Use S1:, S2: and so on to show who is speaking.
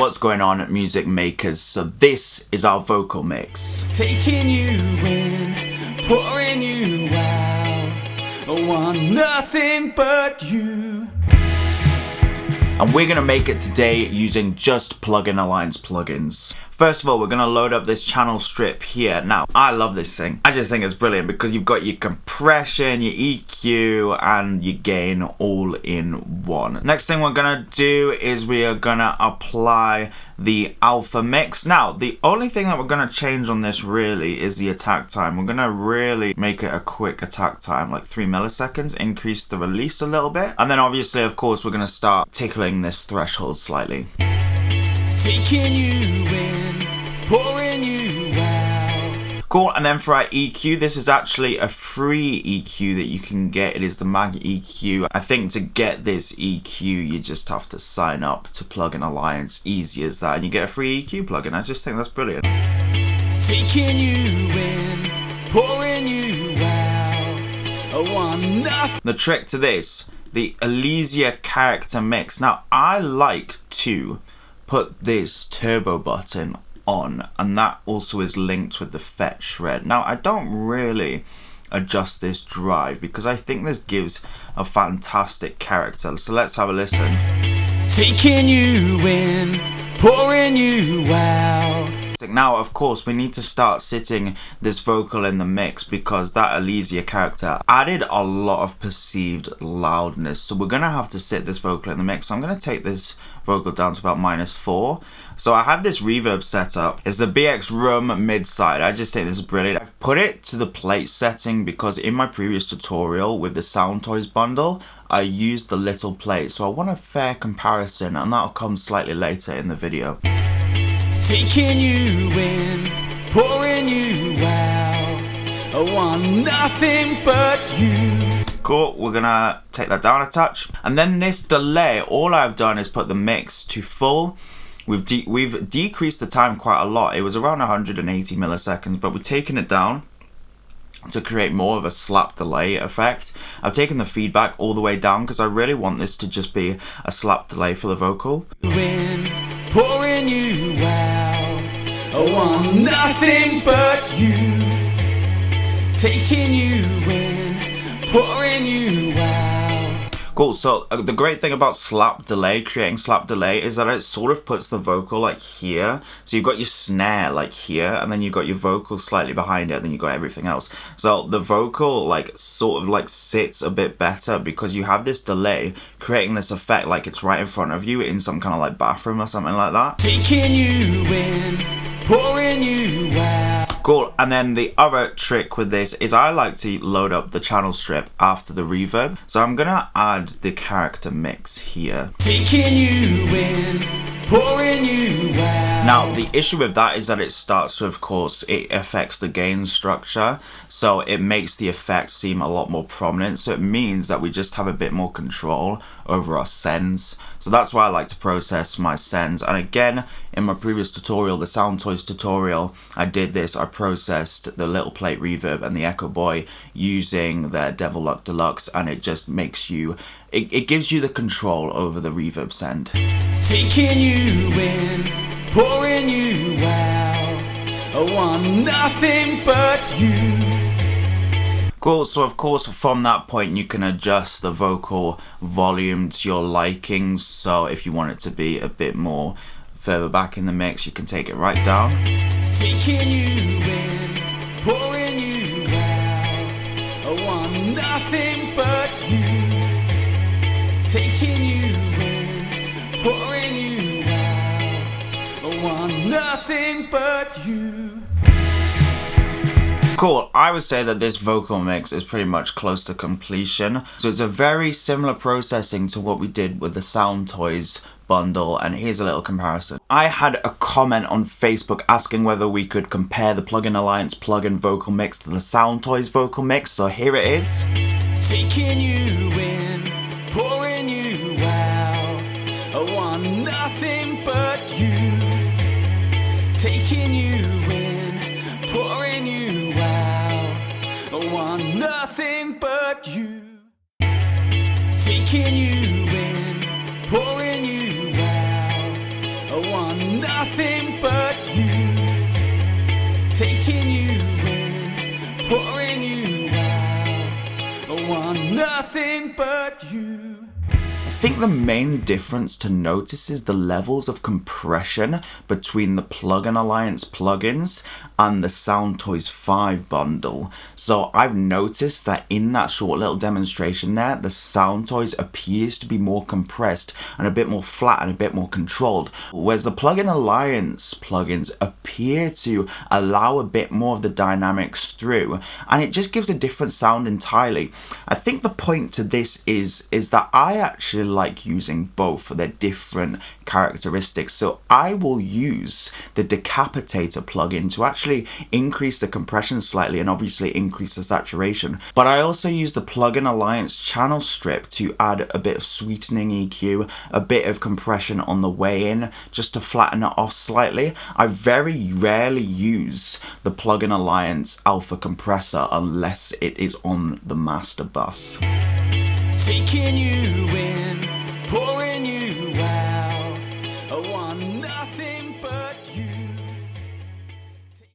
S1: What's going on, music makers? So this is our vocal mix.
S2: Taking you in, pouring you out. I want nothing but you.
S1: And we're gonna make it today using just Plugin Alliance plugins. First of all, we're gonna load up this channel strip here. Now, I love this thing. I just think it's brilliant because you've got your compression, your EQ, and your gain all in one. Next thing we're gonna do is we are gonna apply the alpha mix. Now, the only thing that we're gonna change on this really is the attack time. We're gonna really make it a quick attack time, like 3 milliseconds, increase the release a little bit. And then obviously, of course, we're gonna start tickling this threshold slightly.
S2: Taking you in, pouring you out.
S1: Cool, and then for our EQ, this is actually a free EQ that you can get. It is the Mag EQ. I think to get this EQ, you just have to sign up to Plugin Alliance. Easy as that, and you get a free EQ plugin. I just think that's brilliant.
S2: Taking you in, pouring you out. I want nothing.
S1: The trick to this, the Elysia character mix. Now, I like to put this turbo button on, and that also is linked with the fetch shred. Now, I don't really adjust this drive because I think this gives a fantastic character. So let's have a listen.
S2: Taking you in, pouring you out.
S1: Now, of course, we need to start sitting this vocal in the mix because that Elysia character added a lot of perceived loudness. So we're going to have to sit this vocal in the mix. So I'm going to take this vocal down to about -4. So I have this reverb set up. It's the BX Room mid-side. I just think this is brilliant. I've put it to the plate setting because in my previous tutorial with the Sound Toys bundle, I used the little plate. So I want a fair comparison, and that'll come slightly later in the video.
S2: Taking you in, pouring you out. I want nothing but you.
S1: Cool, we're gonna take that down a touch. And then this delay, all I've done is put the mix to full. We've decreased the time quite a lot. It was around 180 milliseconds, but we've taken it down to create more of a slap delay effect. I've taken the feedback all the way down because I really want this to just be a slap delay for the vocal.
S2: In, pouring you out. I want nothing but you. Taking you in, pouring you out.
S1: Cool, so the great thing about slap delay, creating slap delay, is that it sort of puts the vocal like here. So you've got your snare like here, and then you've got your vocal slightly behind it, and then you've got everything else. So the vocal like sort of like sits a bit better because you have this delay creating this effect like it's right in front of you in some kind of like bathroom or something like that.
S2: Taking you in, pouring you out.
S1: Cool, and then the other trick with this is I like to load up the channel strip after the reverb. So I'm gonna add the character mix here.
S2: Taking you in, pouring you out.
S1: Now, the issue with that is that it starts to, of course, it affects the gain structure. So it makes the effect seem a lot more prominent. So it means that we just have a bit more control over our sends. So that's why I like to process my sends. And again, in my previous tutorial, the Sound Toys tutorial, I did this. I processed the little plate reverb and the Echo Boy using their Devil Luck Deluxe, and it just makes you, it gives you the control over the reverb send.
S2: Taking you in, pouring you out. I want nothing but you.
S1: Cool, so of course from that point you can adjust the vocal volume to your likings. So if you want it to be a bit more further back in the mix, you can take it right down.
S2: Taking you in, pouring you out. I want nothing but you. Taking you in, pouring you out. I want nothing but you.
S1: Cool, I would say that this vocal mix is pretty much close to completion. So it's a very similar processing to what we did with the Sound Toys bundle, and here's a little comparison. I had a comment on Facebook asking whether we could compare the Plugin Alliance plugin vocal mix to the Sound Toys vocal mix, so here it is.
S2: Taking you in, pouring you out. I want nothing but you. Taking you in, pouring you out. I want nothing but you. Taking you in, pouring you out. I want nothing but you. Taking you in, pouring you out. I want nothing but you.
S1: I think the main difference to notice is the levels of compression between the Plugin Alliance plugins and the Soundtoys 5 bundle. So I've noticed that in that short little demonstration there, the Soundtoys appears to be more compressed and a bit more flat and a bit more controlled, whereas the Plugin Alliance plugins appear to allow a bit more of the dynamics through, and it just gives a different sound entirely. I think the point to this is that I actually like using both for their different characteristics. So I will use the Decapitator plugin to actually increase the compression slightly and obviously increase the saturation. But I also use the Plugin Alliance channel strip to add a bit of sweetening EQ, a bit of compression on the way in, just to flatten it off slightly. I very rarely use the Plugin Alliance alpha compressor unless it is on the master bus.
S2: Taking you in,